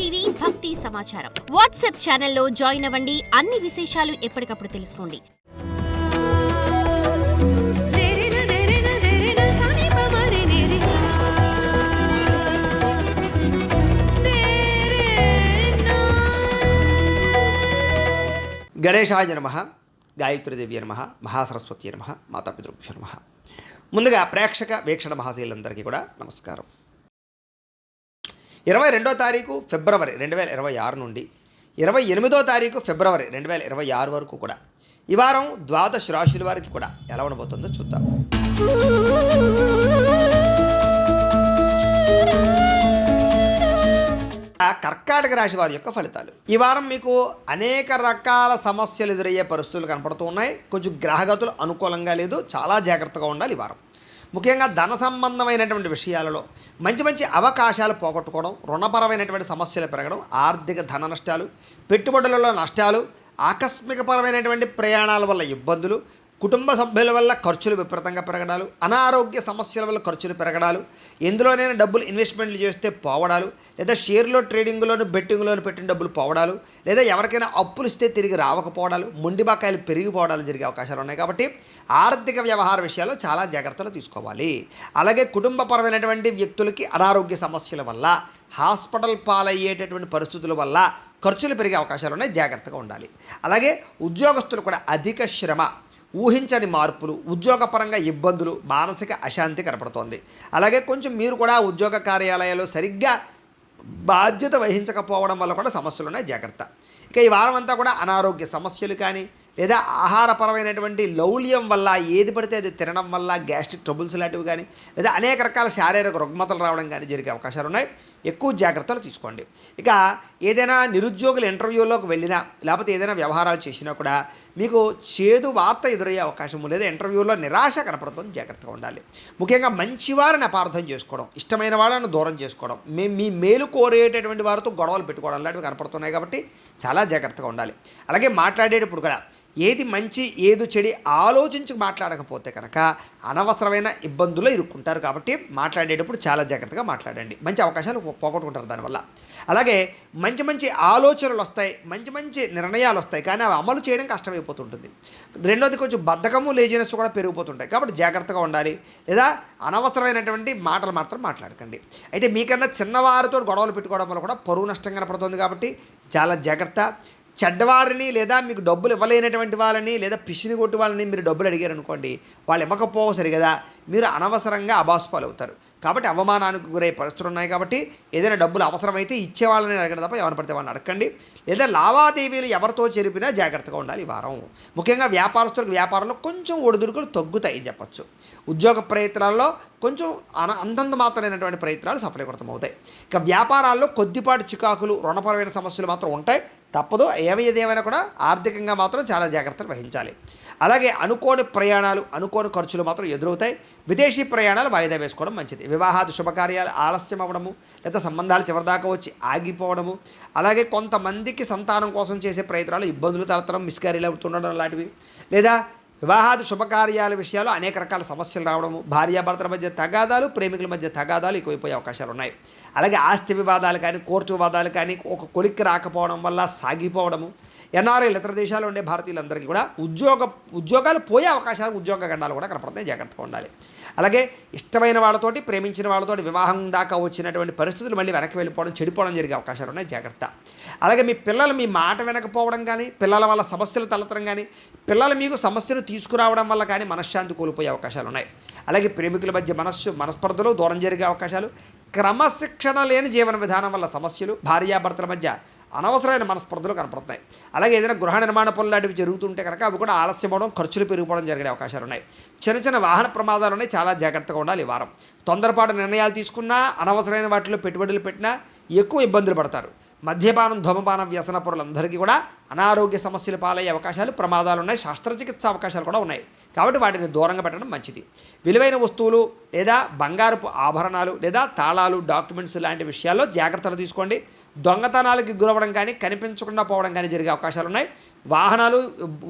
TV భక్తి సమాచారం WhatsApp ఛానల్లో జాయిన్ అవ్వండి. అన్ని విశేషాలు ఎప్పటికప్పుడు తెలుసుకోండి. గణేశాయ నమః, గాయత్రీదేవి నమః, మహాసరస్వతి నమః, మాతాపితృభ్యో నమః. ముందుగా ప్రేక్షక వీక్షణ మహాశీలందరికీ కూడా నమస్కారం. 22వ తారీఖు ఫిబ్రవరి 2026 నుండి 28వ తారీఖు ఫిబ్రవరి 2026 వరకు కూడా ఈ వారం ద్వాదశ రాశుల వారికి కూడా ఎలా ఉండబోతుందో చూద్దాం. కర్కాటక రాశి వారి యొక్క ఫలితాలు. ఈ వారం మీకు అనేక రకాల సమస్యలు ఎదురయ్యే పరిస్థితులు కనపడుతూ ఉన్నాయి. కొంచెం గ్రహగతులు అనుకూలంగా లేదు, చాలా జాగ్రత్తగా ఉండాలి ఈ వారం. ముఖ్యంగా ధన సంబంధమైనటువంటి విషయాలలో మంచి మంచి అవకాశాలు పోగొట్టుకోవడం, రుణపరమైనటువంటి సమస్యలు పెరగడం, ఆర్థిక ధన నష్టాలు, పెట్టుబడులలో నష్టాలు, ఆకస్మికపరమైనటువంటి ప్రయాణాల వల్ల ఇబ్బందులు, కుటుంబ సభ్యుల వల్ల ఖర్చులు విపరీతంగా పెరగడాలు, అనారోగ్య సమస్యల వల్ల ఖర్చులు పెరగడాలు, ఎందులోనైనా డబ్బులు ఇన్వెస్ట్మెంట్లు చేస్తే పోవడాలు, లేదా షేర్లో ట్రేడింగ్లోను బెట్టింగ్లోను పెట్టిన డబ్బులు పోవడాలు, లేదా ఎవరికైనా అప్పులు ఇస్తే తిరిగి రావకపోవడాలు, మొండి బకాయిలు పెరిగిపోవడాలు జరిగే అవకాశాలు ఉన్నాయి. కాబట్టి ఆర్థిక వ్యవహార విషయాల్లో చాలా జాగ్రత్తలు తీసుకోవాలి. అలాగే కుటుంబపరమైనటువంటి వ్యక్తులకి అనారోగ్య సమస్యల వల్ల, హాస్పిటల్ పాలయ్యేటటువంటి పరిస్థితుల వల్ల ఖర్చులు పెరిగే అవకాశాలు ఉన్నాయి, జాగ్రత్తగా ఉండాలి. అలాగే ఉద్యోగస్తులు కూడా అధిక శ్రమ, ఊహించని మార్పులు, ఉద్యోగపరంగా ఇబ్బందులు, మానసిక అశాంతి కనపడుతోంది. అలాగే కొంచెం మీరు కూడా ఉద్యోగ కార్యాలయాల్లో సరిగ్గా బాధ్యత వహించకపోవడం వల్ల కూడా సమస్యలు ఉన్నాయి, జాగ్రత్త. ఇక ఈ వారం అంతా కూడా అనారోగ్య సమస్యలు కానీ, లేదా ఆహారపరమైనటువంటి లౌల్యం వల్ల, ఏది పడితే అది తినడం వల్ల గ్యాస్ట్రిక్ ట్రబుల్స్ లాంటివి కానీ, లేదా అనేక రకాల శారీరక రుగ్మతలు రావడం కానీ జరిగే అవకాశాలు ఉన్నాయి. ఎక్కువ జాగ్రత్తలు తీసుకోండి. ఇక ఏదైనా నిరుద్యోగుల ఇంటర్వ్యూలోకి వెళ్ళినా, లేకపోతే ఏదైనా వ్యవహారాలు చేసినా కూడా మీకు చేదు వార్త ఎదురయ్యే అవకాశం, లేదా ఇంటర్వ్యూలో నిరాశ కనపడుతుంది, జాగ్రత్తగా ఉండాలి. ముఖ్యంగా మంచివారిని అపార్థం చేసుకోవడం, ఇష్టమైన వాళ్ళని దూరం చేసుకోవడం, మీ మేలు కోరేటటువంటి వారితో గొడవలు పెట్టుకోవడం లాంటివి కనపడుతున్నాయి. కాబట్టి చాలా జాగ్రత్తగా ఉండాలి. అలాగే మాట్లాడేటప్పుడు కూడా ఏది మంచి ఏది చెడి ఆలోచించి మాట్లాడకపోతే కనుక అనవసరమైన ఇబ్బందుల్లో ఇరుక్కుంటారు. కాబట్టి మాట్లాడేటప్పుడు చాలా జాగ్రత్తగా మాట్లాడండి, మంచి అవకాశాలు పోగొట్టుకుంటారు దానివల్ల. అలాగే మంచి మంచి ఆలోచనలు వస్తాయి, మంచి మంచి నిర్ణయాలు వస్తాయి, కానీ అవి అమలు చేయడం కష్టమైపోతుంటుంది. రెండోది కొంచెం బద్ధకము, లేజినెస్ కూడా పెరిగిపోతుంటాయి. కాబట్టి జాగ్రత్తగా ఉండాలి. లేదా అనవసరమైనటువంటి మాటలు మాత్రం మాట్లాడకండి. అయితే మీకన్నా చిన్నవారితో గొడవలు పెట్టుకోవడం వల్ల కూడా పరువు నష్టం కనపడుతుంది. కాబట్టి చాలా జాగ్రత్త. చెడ్డవారిని, లేదా మీకు డబ్బులు ఇవ్వలేనటువంటి వాళ్ళని, లేదా పిసిని కొట్టి వాళ్ళని మీరు డబ్బులు అడిగారు అనుకోండి, వాళ్ళు ఇవ్వకపోవు సరిగదా, మీరు అనవసరంగా అబాస్పాలు అవుతారు. కాబట్టి అవమానానికి గురయ్యే పరిస్థితులు ఉన్నాయి. కాబట్టి ఏదైనా డబ్బులు అవసరమైతే ఇచ్చేవాళ్ళని అడగడం తప్ప ఎవరు పడితే వాళ్ళని అడగండి. లేదా లావాదేవీలు ఎవరితో జరిపినా జాగ్రత్తగా ఉండాలి ఈ వారం. ముఖ్యంగా వ్యాపారస్తులకు వ్యాపారంలో కొంచెం ఒడిదుడుకులు తగ్గుతాయి చెప్పచ్చు. ఉద్యోగ ప్రయత్నాల్లో కొంచెం అంతంత మాత్రమైనటువంటి ప్రయత్నాలు సఫలీకృతం అవుతాయి. ఇక వ్యాపారాల్లో కొద్దిపాటి చికాకులు, రుణపరమైన సమస్యలు మాత్రం ఉంటాయి, తప్పదు. ఏదేమైనా కూడా ఆర్థికంగా మాత్రం చాలా జాగ్రత్తలు వహించాలి. అలాగే అనుకోని ప్రయాణాలు, అనుకోని ఖర్చులు మాత్రం ఎదురవుతాయి. విదేశీ ప్రయాణాలు వాయిదా వేసుకోవడం మంచిది. వివాహాది శుభకార్యాలు ఆలస్యం అవ్వడము, లేదా సంబంధాలు చివరిదాకా వచ్చి ఆగిపోవడము, అలాగే కొంతమందికి సంతానం కోసం చేసే ప్రయత్నాలు ఇబ్బందులు తలెత్తడం, మిస్క్యారీలు అవుతుండడం లాంటివి, లేదా వివాహాది శుభకార్యాల విషయాలు అనేక రకాల సమస్యలు రావడము, భార్యాభర్తల మధ్య తగాదాలు, ప్రేమికుల మధ్య తగాదాలు ఎక్కువైపోయే అవకాశాలు ఉన్నాయి. అలాగే ఆస్తి వివాదాలు కానీ, కోర్టు వివాదాలు కానీ ఒక కొలిక్కి రాకపోవడం వల్ల సాగిపోవడము, ఎన్ఆర్ఐలు ఇతర దేశాల్లో ఉండే భారతీయులందరికీ కూడా ఉద్యోగాలు పోయే అవకాశాలు, ఉద్యోగ గండాలు కూడా కనపడుతున్నాయి, జాగ్రత్తగా ఉండాలి. అలాగే ఇష్టమైన వాళ్ళతోటి, ప్రేమించిన వాళ్ళతోటి వివాహం దాకా వచ్చినటువంటి పరిస్థితులు మళ్ళీ వెనక్కి వెళ్ళిపోవడం, చెడిపోవడం జరిగే అవకాశాలు ఉన్నాయి, జాగ్రత్త. అలాగే మీ పిల్లలు మీ మాట వినకపోవడం కానీ, పిల్లల వల్ల సమస్యలు తలెత్తడం కానీ, పిల్లలు మీకు సమస్యను తీసుకురావడం వల్ల కానీ మనశ్శాంతి కోల్పోయే అవకాశాలు ఉన్నాయి. అలాగే ప్రేమికుల మధ్య మనస్పర్ధలు దూరం జరిగే అవకాశాలు, క్రమశిక్షణ లేని జీవన విధానం వల్ల సమస్యలు, భార్యాభర్తల మధ్య అనవసరమైన మనస్పర్ధలు కనపడుతున్నాయి. అలాగే ఏదైనా గృహ నిర్మాణ పనులు లాంటివి జరుగుతుంటే కనుక అవి కూడా ఆలస్యం అవడం, ఖర్చులు పెరిగిపోవడం జరిగే అవకాశాలు ఉన్నాయి. చిన్న చిన్న వాహన ప్రమాదాలు ఉన్నాయి, చాలా జాగ్రత్తగా ఉండాలి ఈ వారం. తొందరపాటు నిర్ణయాలు తీసుకున్నా, అనవసరమైన వాటిలో పెట్టుబడులు పెట్టినా ఎక్కువ ఇబ్బందులు పడతారు. మద్యపానం, ధూమపానం వ్యసన పరులందరికీ కూడా అనారోగ్య సమస్యలు పాలయ్యే అవకాశాలు, ప్రమాదాలు ఉన్నాయి. శస్త్రచికిత్స అవకాశాలు కూడా ఉన్నాయి. కాబట్టి వాటిని దూరంగా పెట్టడం మంచిది. విలువైన వస్తువులు లేదా బంగారపు ఆభరణాలు లేదా తాళాలు, డాక్యుమెంట్స్ లాంటి విషయాల్లో జాగ్రత్తలు తీసుకోండి. దొంగతనాలకి గురవడం కానీ, కనిపించకుండా పోవడం కానీ జరిగే అవకాశాలు ఉన్నాయి. వాహనాలు,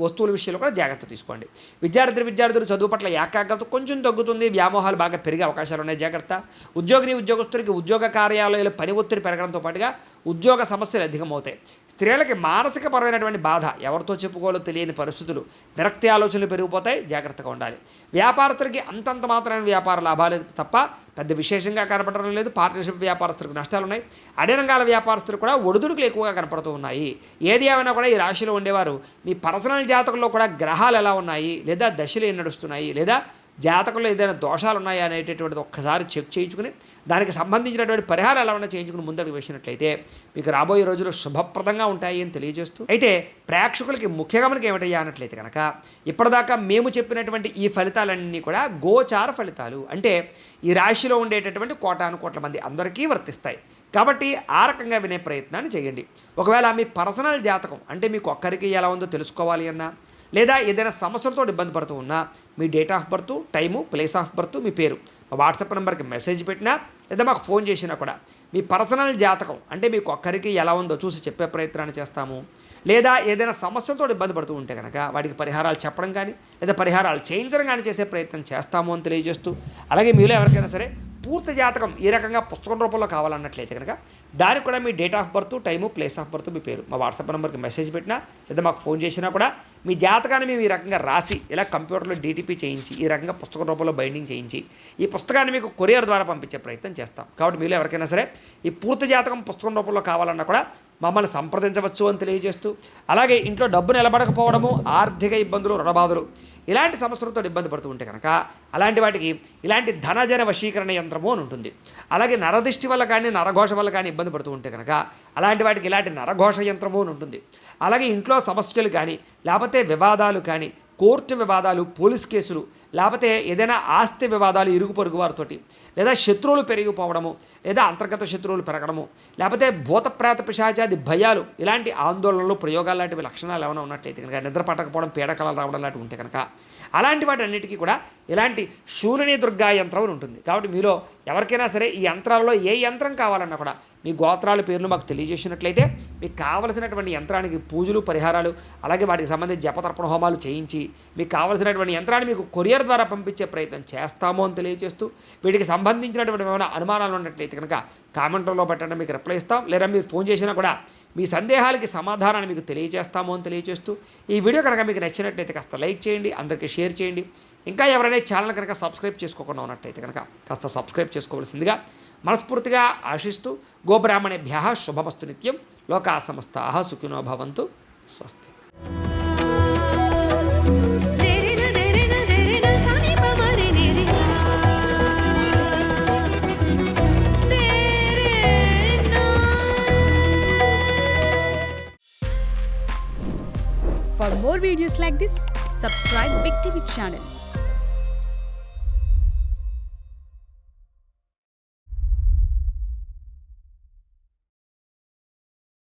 వస్తువుల విషయంలో కూడా జాగ్రత్త తీసుకోండి. విద్యార్థులు చదువు పట్ల ఏకాగ్రత కొంచెం తగ్గుతుంది. వ్యామోహాలు బాగా పెరిగే అవకాశాలు ఉన్నాయి. జాగ్రత్త. ఉద్యోగస్తులకి ఉద్యోగ కార్యాలయాలు పని ఒత్తిడి పెరగడంతో పాటుగా ఉద్యోగ సమస్యలు అధికమవుతాయి. స్త్రీలకి మానసికపరమైనటువంటి బాధ, ఎవరితో చెప్పుకోవాలో తెలియని పరిస్థితులు, విరక్తి ఆలోచనలు పెరిగిపోతాయి. జాగ్రత్తగా ఉండాలి. వ్యాపారస్తులకి అంతంత మాత్రమైన వ్యాపార లాభాలు తప్ప పెద్ద విశేషంగా కనపడడం లేదు. పార్ట్నర్షిప్ వ్యాపారస్తులకు నష్టాలు ఉన్నాయి. అన్ని రంగాల వ్యాపారస్తులు కూడా ఒడిదుడుకులు ఎక్కువగా కనపడుతూ ఉన్నాయి. ఏది ఏమైనా కూడా ఈ రాశిలో ఉండేవారు మీ పర్సనల్ జాతకంలో కూడా గ్రహాలు ఎలా ఉన్నాయి, లేదా దశలు ఏం నడుస్తున్నాయి, లేదా జాతకంలో ఏదైనా దోషాలు ఉన్నాయా అనేటటువంటిది ఒక్కసారి చెక్ చేయించుకుని దానికి సంబంధించినటువంటి పరిహారం ఎలా ఉన్నా చేయించుకుని ముందడుగు వేసినట్లయితే మీకు రాబోయే రోజులు శుభప్రదంగా ఉంటాయి అని తెలియజేస్తూ, అయితే ప్రేక్షకులకి ముఖ్యంగా మనకి ఏమిటయ్యా అన్నట్లయితే కనుక ఇప్పటిదాకా మేము చెప్పినటువంటి ఈ ఫలితాలన్నీ కూడా గోచార ఫలితాలు, అంటే ఈ రాశిలో ఉండేటటువంటి కోటాను కోట్ల మంది అందరికీ వర్తిస్తాయి. కాబట్టి ఆ రకంగా వినే ప్రయత్నాన్ని చేయండి. ఒకవేళ మీ పర్సనల్ జాతకం అంటే మీకు ఒక్కరికి ఎలా ఉందో తెలుసుకోవాలి అన్నా, లేదా ఏదైనా సమస్యలతో ఇబ్బంది పడుతూ ఉన్నా మీ date of birth, time, place of birth, మీ పేరు మా వాట్సాప్ నెంబర్కి మెసేజ్ పెట్టినా లేదా మాకు ఫోన్ చేసినా కూడా మీ పర్సనల్ జాతకం అంటే మీకు ఒక్కరికి ఎలా ఉందో చూసి చెప్పే ప్రయత్నాన్ని చేస్తాము. లేదా ఏదైనా సమస్యలతో ఇబ్బంది పడుతూ ఉంటే కనుక వాటికి పరిహారాలు చెప్పడం కానీ లేదా పరిహారాలు చేయించడం కానీ చేసే ప్రయత్నం చేస్తాము అని తెలియజేస్తూ, అలాగే మీలో ఎవరికైనా సరే పూర్తి జాతకం ఈ రకంగా పుస్తకం రూపంలో కావాలన్నట్లయితే కనుక దానికి కూడా మీ date of birth, time, place of birth, మీ పేరు మా వాట్సాప్ నెంబర్కి మెసేజ్ పెట్టినా లేదా మాకు ఫోన్ చేసినా కూడా మీ జాతకాన్ని మేము ఈ రకంగా రాసి ఇలా కంప్యూటర్లో డీటీపీ చేయించి ఈ రకంగా పుస్తకం రూపంలో బైండింగ్ చేయించి ఈ పుస్తకాన్ని మీకు కొరియర్ ద్వారా పంపించే ప్రయత్నం చేస్తాం. కాబట్టి మీలో ఎవరికైనా సరే ఈ పూర్తి జాతకం పుస్తకం రూపంలో కావాలన్నా కూడా మమ్మల్ని సంప్రదించవచ్చు అని తెలియజేస్తూ, అలాగే ఇంట్లో డబ్బు నిలబడకపోవడము, ఆర్థిక ఇబ్బందులు, రుణబాధలు ఇలాంటి సమస్యలతో ఇబ్బంది పడుతూ ఉంటే కనుక అలాంటి వాటికి ఇలాంటి ధనజన వశీకరణ యంత్రము అని ఉంటుంది. అలాగే నరదిష్టి వల్ల కానీ నరఘోష వల్ల కానీ ఇబ్బంది పడుతూ ఉంటే కనుక అలాంటి వాటికి ఇలాంటి నరఘోష యంత్రము అని ఉంటుంది. అలాగే ఇంట్లో సమస్యలు కానీ లేకపోతే వివాదాలు కానీ, కోర్టు వివాదాలు, పోలీస్ కేసులు, లేకపోతే ఏదైనా ఆస్తి వివాదాలు ఇరుగు పొరుగు వారితోటి, లేదా శత్రువులు పెరిగిపోవడము, లేదా అంతర్గత శత్రువులు పెరగడము, లేకపోతే భూతప్రేత పిశాచాది భయాలు, ఇలాంటి ఆందోళనలు, ప్రయోగాలు లాంటివి లక్షణాలు ఏమైనా ఉన్నట్లయితే కనుక, నిద్ర పట్టకపోవడం, పీడకలాలు రావడం లాంటివి ఉంటే కనుక అలాంటి వాటి అన్నిటికీ కూడా ఇలాంటి శూలిని దుర్గా యంత్రం అని ఉంటుంది. కాబట్టి మీలో ఎవరికైనా సరే ఈ యంత్రాలలో ఏ యంత్రం కావాలన్నా కూడా మీ గోత్రాల పేర్లు మాకు తెలియజేసినట్లయితే మీకు కావలసినటువంటి యంత్రానికి పూజలు, పరిహారాలు, అలాగే వాటికి సంబంధించి జపతర్పణ హోమాలు చేయించి మీకు కావలసినటువంటి యంత్రాన్ని మీకు కొరియర్ ద్వారా పంపించే ప్రయత్నం చేస్తాము అని తెలియజేస్తూ, వీటికి సంబంధించినటువంటి ఏమైనా అనుమానాలు ఉన్నట్లయితే కనుక కామెంట్లో పెట్టండి, మీకు రిప్లై ఇస్తాం. లేదా మీరు ఫోన్ చేసినా కూడా మీ సందేహాలకి సమాధానాన్ని మీకు తెలియజేస్తాము అని తెలియజేస్తూ, ఈ వీడియో కనుక మీకు నచ్చినట్లయితే కాస్త లైక్ చేయండి, అందరికీ షేర్ చేయండి. ఇంకా ఎవరైనా ఛానల్ కనుక సబ్స్క్రైబ్ చేసుకోకుండా ఉన్నట్లయితే కనుక కాస్త సబ్స్క్రైబ్ చేసుకోవాల్సిందిగా మనస్ఫూర్తిగా ఆశిస్తూ, గోబ్రాహ్మణేభ్యః శుభమస్తు నిత్యం, లోకా సమస్తాః సుఖినో భవంతు. స్వస్తి. For more videos like this, subscribe Big TV channel.